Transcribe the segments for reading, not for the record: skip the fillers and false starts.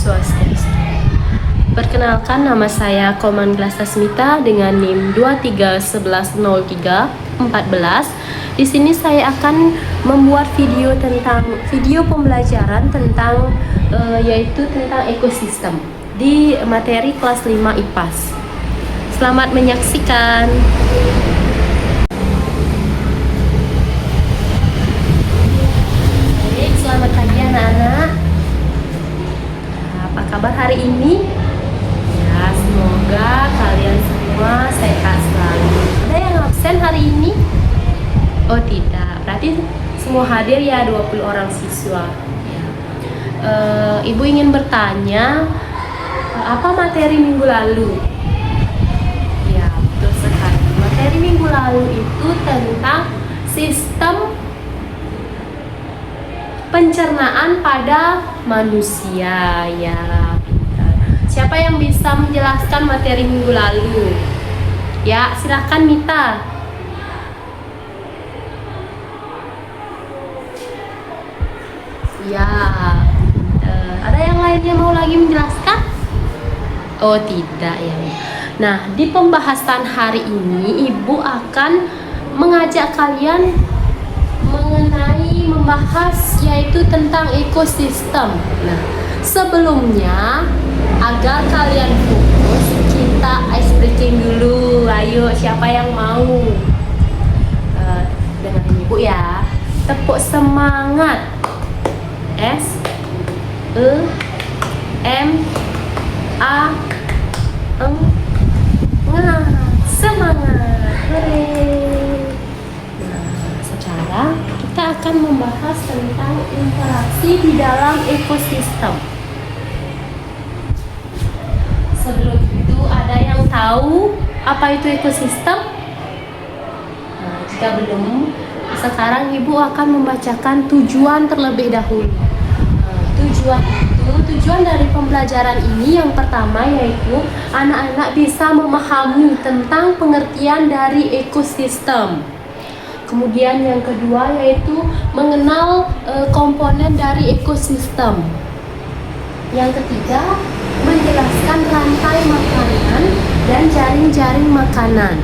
Swastiastu. Perkenalkan, nama saya Koman Glastasmita dengan NIM 23110314. Di sini saya akan membuat video pembelajaran tentang yaitu tentang ekosistem di materi kelas 5 IPAS. Selamat menyaksikan. Baik, selamat pagi anak-anak. Apa kabar hari ini? Ya, semoga kalian semua sehat selalu. Ada yang absen hari ini? Oh tidak, berarti semua hadir ya, 20 orang siswa ya. Ibu ingin bertanya, apa materi minggu lalu? Ya, betul sekali. Materi minggu lalu itu tentang sistem pencernaan pada manusia ya. Siapa yang bisa menjelaskan materi minggu lalu? Ya, silahkan Mita. Ya, ada yang lainnya mau lagi menjelaskan? Oh tidak ya. Nah, di pembahasan hari ini Ibu akan mengajak kalian membahas yaitu tentang ekosistem. Nah, sebelumnya agar kalian fokus, kita ice breaking dulu. Ayo, siapa yang mau? Dengerin Ibu ya. Tepuk semangat. S E M A N G. Semangat. Hore. Nah, sekarang kita akan membahas tentang interaksi di dalam ekosistem. Sebelum itu, ada yang tahu apa itu ekosistem? Nah, jika belum, sekarang Ibu akan membacakan tujuan terlebih dahulu. Tujuan dari pembelajaran ini yang pertama yaitu anak-anak bisa memahami tentang pengertian dari ekosistem. Kemudian yang kedua yaitu mengenal komponen dari ekosistem. Yang ketiga, menjelaskan rantai makanan dan jaring-jaring makanan.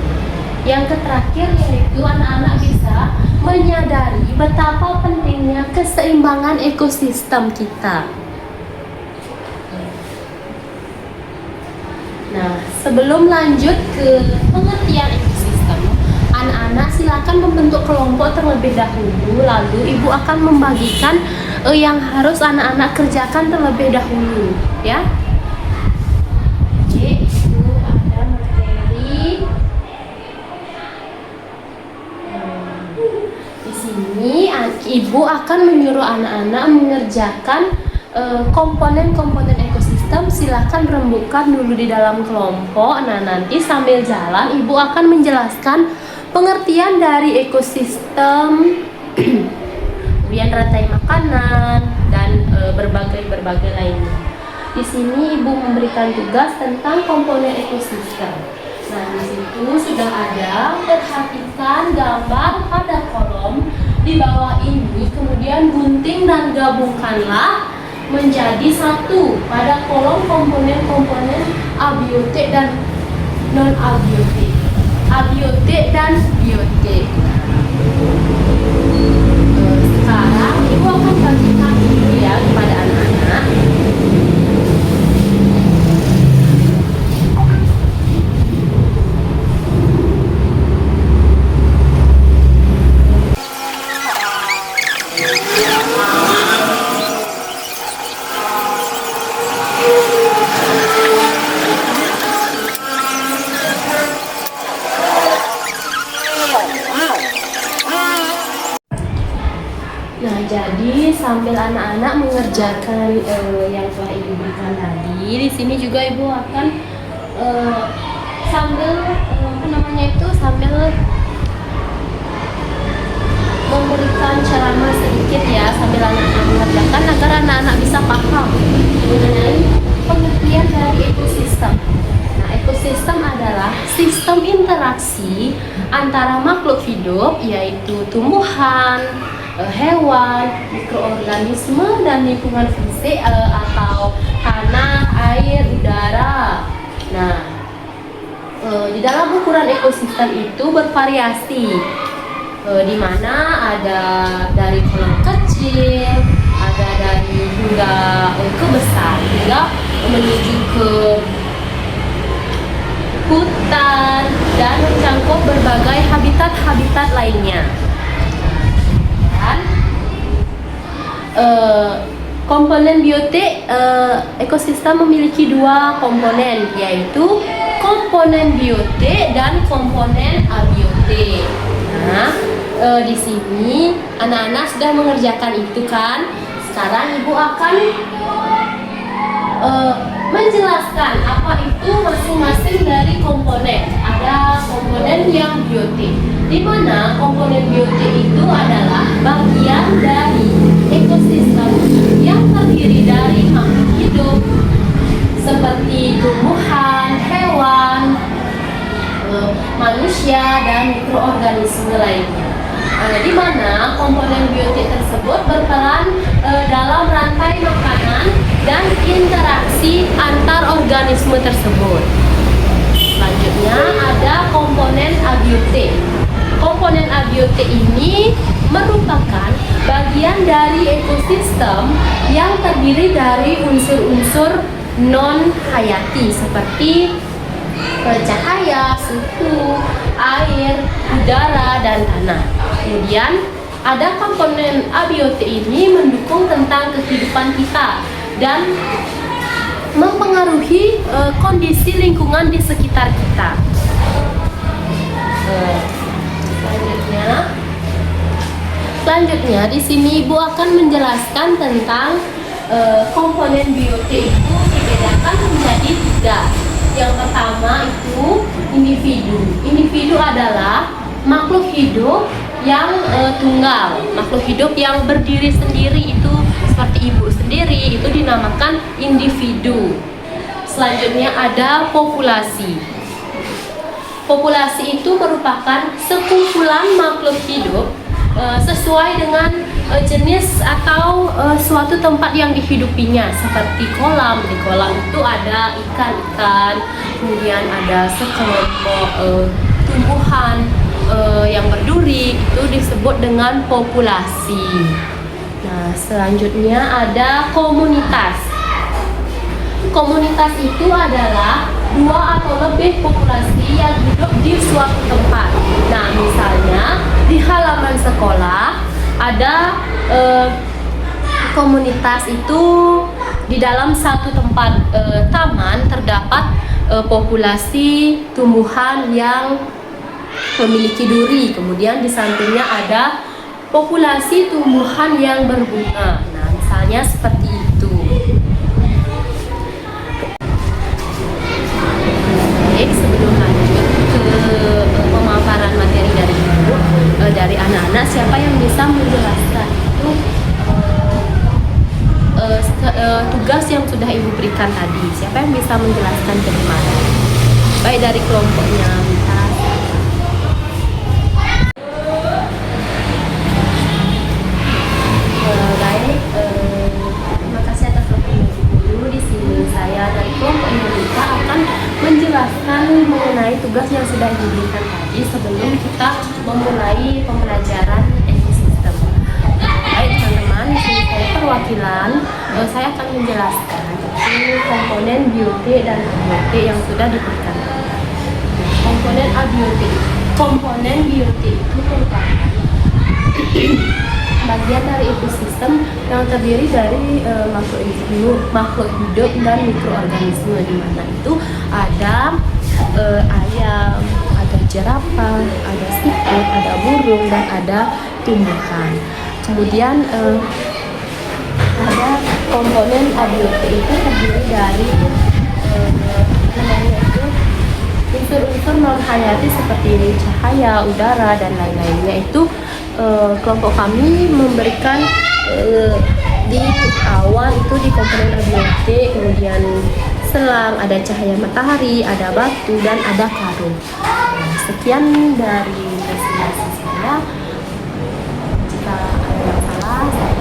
Yang terakhir yaitu anak-anak bisa menyadari betapa pentingnya keseimbangan ekosistem kita. Nah, sebelum lanjut ke pengertian ekosistem, anak-anak silakan membentuk kelompok terlebih dahulu, lalu Ibu akan membagikan yang harus anak-anak kerjakan terlebih dahulu, ya. Oke, itu ada materi. Di sini Ibu akan menyuruh anak-anak mengerjakan komponen-komponen ekosistem. Silakan rembukan dulu di dalam kelompok. Nah, nanti sambil jalan Ibu akan menjelaskan pengertian dari ekosistem, kemudian rantai makanan dan berbagai lainnya. Di sini Ibu memberikan tugas tentang komponen ekosistem. Nah, di situ sudah ada, perhatikan gambar pada kolom di bawah ini, kemudian gunting dan gabungkanlah menjadi satu pada kolom komponen-komponen abiotik dan non-abiotik, abiotik dan biotik. Sekarang Ibu akan bagikan dulu ya kepada anak-anak. Nah, jadi sambil anak-anak mengerjakan yang telah Ibu berikan tadi, di sini juga Ibu akan sambil sambil memberikan ceramah sedikit ya, sambil anak-anak mengerjakan agar anak-anak bisa paham mengenai pengertian dari ekosistem. Nah, ekosistem adalah sistem interaksi antara makhluk hidup, yaitu tumbuhan, hewan, mikroorganisme, dan lingkungan fisik atau tanah tanah, air, udara. Nah, di dalam ukuran ekosistem itu bervariasi, di mana ada dari kolam kecil, ada dari hingga ke besar, hingga menuju ke hutan dan mencakup berbagai habitat-habitat lainnya. Dan komponen biotik ekosistem memiliki dua komponen, yaitu komponen biotik dan komponen abiotik. Nah, di sini anak-anak sudah mengerjakan itu kan. Sekarang ibu akan menjelaskan apa itu masing-masing dari komponen. Ada komponen yang biotik, di mana komponen biotik itu adalah bagian dari ekosistem yang terdiri dari makhluk hidup seperti tumbuhan, hewan, manusia, dan mikroorganisme lainnya. Di mana komponen biotik tersebut berperan dalam rantai makanan dan interaksi antar organisme tersebut. Selanjutnya ada komponen abiotik. Komponen abiotik ini merupakan bagian dari ekosistem yang terdiri dari unsur-unsur non-hayati seperti cahaya, suhu, air, udara, dan tanah. Kemudian ada komponen abiotik ini mendukung tentang kehidupan kita dan mempengaruhi kondisi lingkungan di sekitar kita. Selanjutnya di sini Ibu akan menjelaskan tentang komponen biotik itu dibedakan menjadi tiga. Yang pertama itu individu. Individu adalah makhluk hidup yang tunggal, makhluk hidup yang berdiri sendiri, itu seperti ibu sendiri, itu dinamakan individu. Selanjutnya ada populasi. Populasi itu merupakan sekumpulan makhluk hidup sesuai dengan jenis atau suatu tempat yang dihidupinya, seperti kolam. Di kolam itu ada ikan-ikan, kemudian ada sekelompok tumbuhan yang berduri, itu disebut dengan populasi. Nah, selanjutnya ada komunitas. Komunitas itu adalah dua atau lebih populasi yang hidup di suatu tempat. Nah, misalnya di halaman sekolah ada komunitas itu, di dalam satu tempat taman terdapat populasi tumbuhan yang memiliki duri. Kemudian di sampingnya ada populasi tumbuhan yang berbunga. Nah, misalnya seperti itu. Baik, sebelum lanjut ke pemaparan materi dari ibu, dari anak-anak, siapa yang bisa menjelaskan itu tugas yang sudah ibu berikan tadi? Siapa yang bisa menjelaskan ke mana? Baik, dari kelompoknya Mita. Baik, terima kasih atas waktunya dulu. Di sini saya dari kelompok Mita akan menjelaskan mengenai tugas yang sudah diberikan tadi sebelum kita memulai pembelajaran ekosistem. Baik teman-teman, di sini saya perwakilan, saya akan menjelaskan komponen biotik dan abiotik yang sudah diberikan. Komponen abiotik. Komponen biotik itu merupakan bagian dari ekosistem yang terdiri dari makhluk hidup dan mikroorganisme, di mana itu ada ayam, ada jerapah, ada siput, ada burung, dan ada tumbuhan. Kemudian ada komponen abiotik itu terdiri dari unsur-unsur non-hayati seperti cahaya, udara, dan lain-lainnya. Itu kelompok kami memberikan di awal itu di komponen abiotik, kemudian selang, ada cahaya matahari, ada batu, dan ada karung. Sekian dari presentasi saya. Jika ada yang salah, saya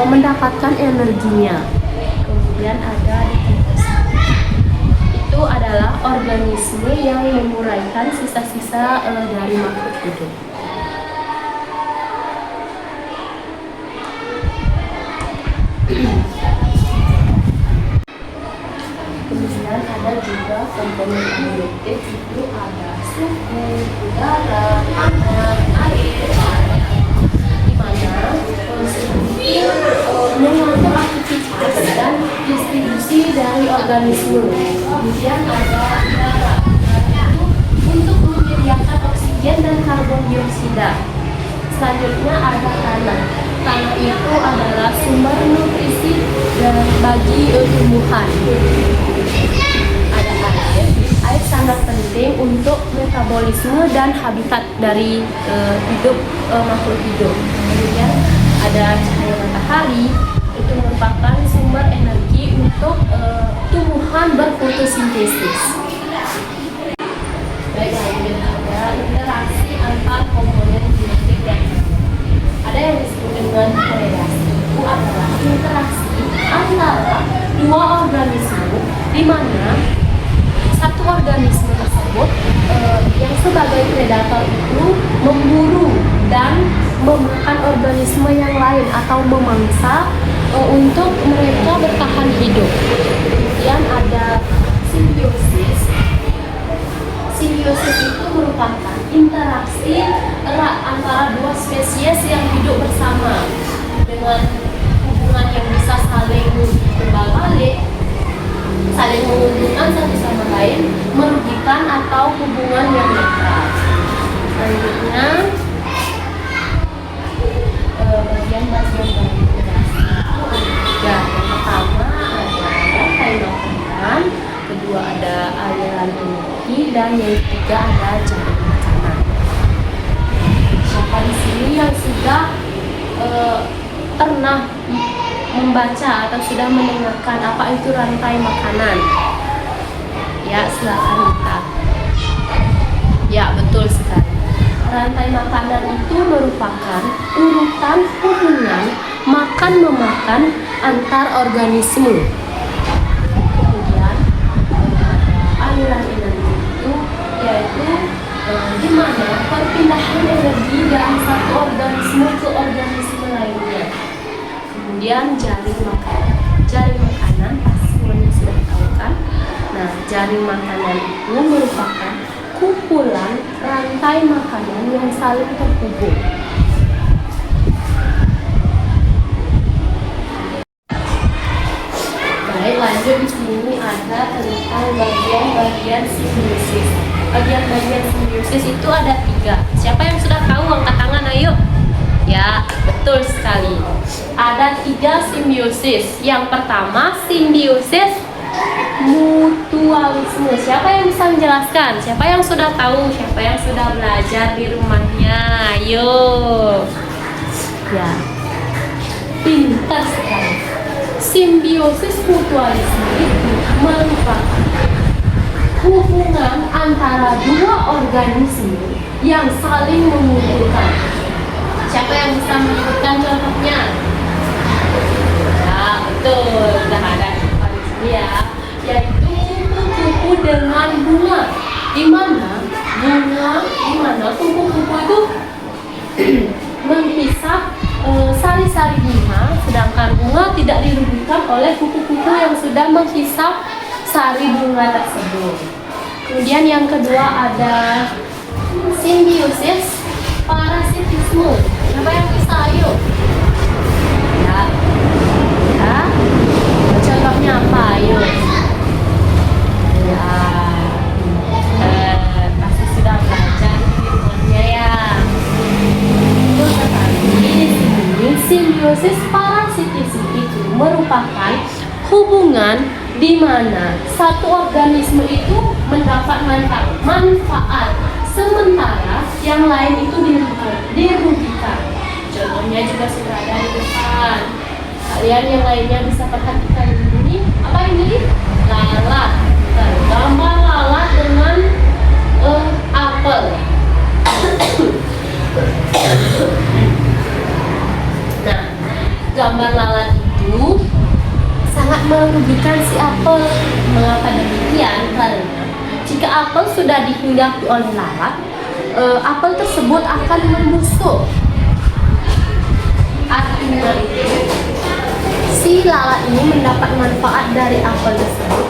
mendapatkan energinya. Kemudian ada dekomposisi. Itu adalah organisme yang menguraikan sisa-sisa dari makhluk hidup. Kemudian ada juga komponen abiotik, itu ada suhu, udara, tanah, air, di mana mengatur aktivitas dan distribusi dari organisme. Kemudian ada udara untuk menyediakan oksigen dan karbon dioksida. Selanjutnya ada tanah. Tanah itu adalah sumber nutrisi bagi tumbuhan. Ada air. Air sangat penting untuk metabolisme dan habitat dari makhluk hidup. Kemudian ada cahaya matahari, itu merupakan sumber energi untuk tumbuhan berfotosintesis. Baik, lanjut ada interaksi antar komponen genetik dan ada yang disebut dengan korelasi. Itu adalah interaksi antara dua organisme di mana satu organisme tersebut yang sebagai predator itu memburu dan memakan organisme yang lain atau memangsa untuk mereka bertahan hidup. Kemudian ada simbiosis. Simbiosis itu merupakan interaksi erat antara dua spesies yang hidup bersama dengan hubungan yang bisa saling berbalik, saling menguntungkan satu sama lain, merugikan atau hubungan yang netral. Selanjutnya bagian-bagian dari interaksi itu ada tiga. Yang pertama ada rantai makanan, kedua ada aliran energi, dan yang ketiga ada jaring makanan. Siapa di sini yang sudah pernah membaca atau sudah mendengarkan apa itu rantai makanan? Ya, silakan Nita. Ya, betul sekali. Rantai makanan itu merupakan urutan hubungan makan-memakan antar organisme. Kemudian ada aliran energi itu, yaitu di mana perpindahan energi dari satu organisme ke organisme lainnya. Kemudian jaring makanan. Jaring makanan pasti semuanya sudah tahu kan? Nah, jaring makanan itu merupakan kumpulan rantai makanan yang saling terhubung. Baik, lanjut di sini ada tentang bagian-bagian simbiosis. Bagian-bagian simbiosis itu ada 3. Siapa yang sudah tahu angkat tangan, ayo. Ya, betul sekali. Ada 3 simbiosis. Yang pertama simbiosis mutualisme. Siapa yang bisa menjelaskan? Siapa yang sudah tahu? Siapa yang sudah belajar di rumahnya? Ayo. Ya, pintar sekali. Simbiosis mutualisme itu merupakan hubungan antara dua organisme yang saling menguntungkan. Siapa yang bisa menyebutkan contohnya? Ya, betul. Sudah ada di sini ya. Yaitu kupu-kupu dengan bunga. Di mana kupu-kupu itu menghisap sari-sari bunga, sedangkan bunga tidak dirugikan oleh kupu-kupu yang sudah menghisap sari bunga tersebut. Kemudian yang kedua ada simbiosis parasitisme. Siapa yang bisa, ayo? Ya. Contohnya apa, ayo? Ya, pasti sudah belajar di rumahnya ya. Betul sekali. Simbiosis parasitisme itu merupakan hubungan di mana satu organisme itu mendapat manfaat sementara yang lain itu dirugikan. Contohnya juga sudah ada di depan. Kalian yang lainnya bisa perhatikan ini. Apa ini? Lalat. Gambar lalat dengan apel. Nah, gambar merugikan si apel. Mengapa demikian? Karena jika apel sudah dihinggapi oleh lalat, apel tersebut akan membusuk. Artinya si lalat ini mendapat manfaat dari apel tersebut,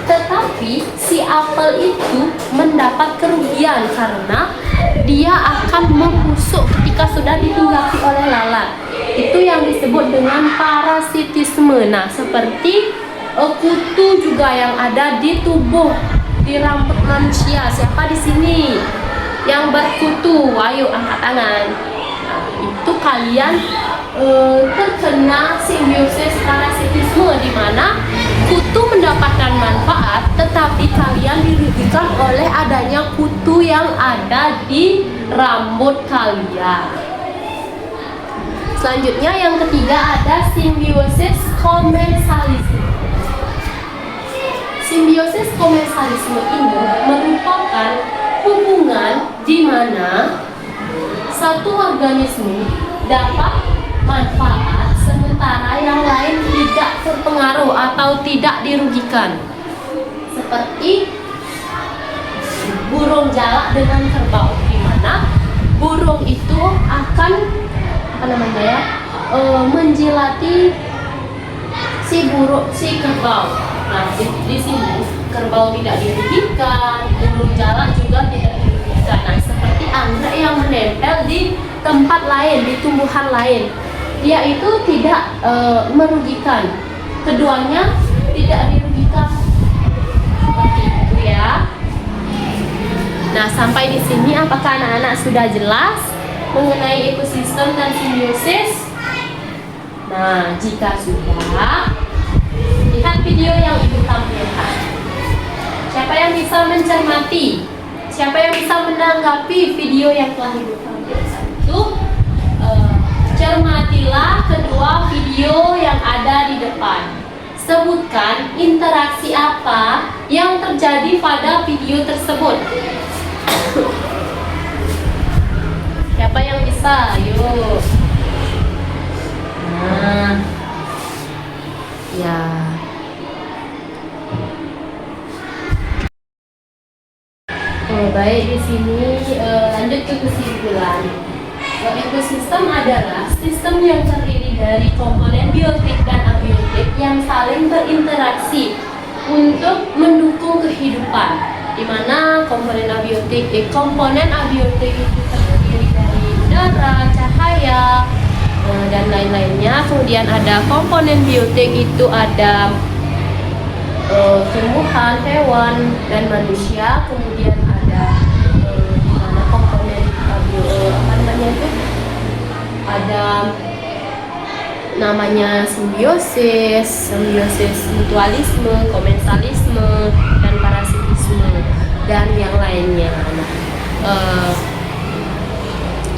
tetapi si apel itu mendapat kerugian karena dia akan membusuk ketika sudah dihinggapi oleh lalat. Itu yang disebut dengan parasitisme. Nah, seperti kutu juga yang ada di tubuh, di rambut manusia. Siapa di sini yang berkutu? Ayo angkat tangan. Nah, itu kalian terkena simbiosis parasitisme, di mana kutu mendapatkan manfaat tetapi kalian dirugikan oleh adanya kutu yang ada di rambut kalian. Selanjutnya yang ketiga ada simbiosis komensalisme. Simbiosis komensalisme ini merupakan hubungan di mana satu organisme dapat manfaat sementara yang lain tidak terpengaruh atau tidak dirugikan. Seperti burung jalak dengan kerbau, di mana burung itu akan menjilati si kerbau. Nah, di sini kerbau tidak dirugikan, burung jalak juga tidak dirugikan. Nah, seperti anggrek yang menempel di tempat lain, di tumbuhan lain, dia itu tidak merugikan. Keduanya tidak dirugikan. Seperti itu ya. Nah, sampai di sini apakah anak-anak sudah jelas mengenai ekosistem dan simbiosis? Nah, jika sudah, lihat video yang Ibu tampilkan. Siapa yang bisa mencermati? Siapa yang bisa menanggapi video yang telah Ibu tampilkan itu? Cermatilah kedua video yang ada di depan. Sebutkan interaksi apa yang terjadi pada video tersebut. Siapa yang bisa? Yuk. Nah, ya. Baik, di sini lanjut ke kesimpulan. Ekosistem adalah sistem yang terdiri dari komponen biotik dan abiotik yang saling berinteraksi untuk mendukung kehidupan. Di mana komponen abiotik itu terdiri dari udara, cahaya, dan lain-lainnya. Kemudian ada komponen biotik itu ada tumbuhan, hewan, dan manusia. Kemudian ada di mana komponen ada namanya simbiosis mutualisme, komensalisme, dan parasitisme, dan yang lainnya.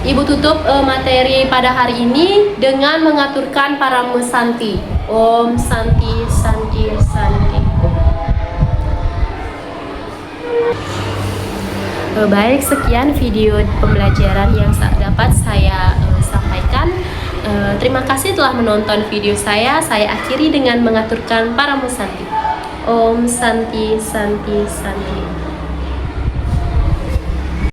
Ibu tutup materi pada hari ini dengan mengaturkan Paramo Santi. Om Santi Santi Santi. Baik, sekian video pembelajaran yang dapat saya sampaikan. Terima kasih telah menonton video saya. Saya akhiri dengan mengaturkan Paramo Santi. Om Santi Santi Santi.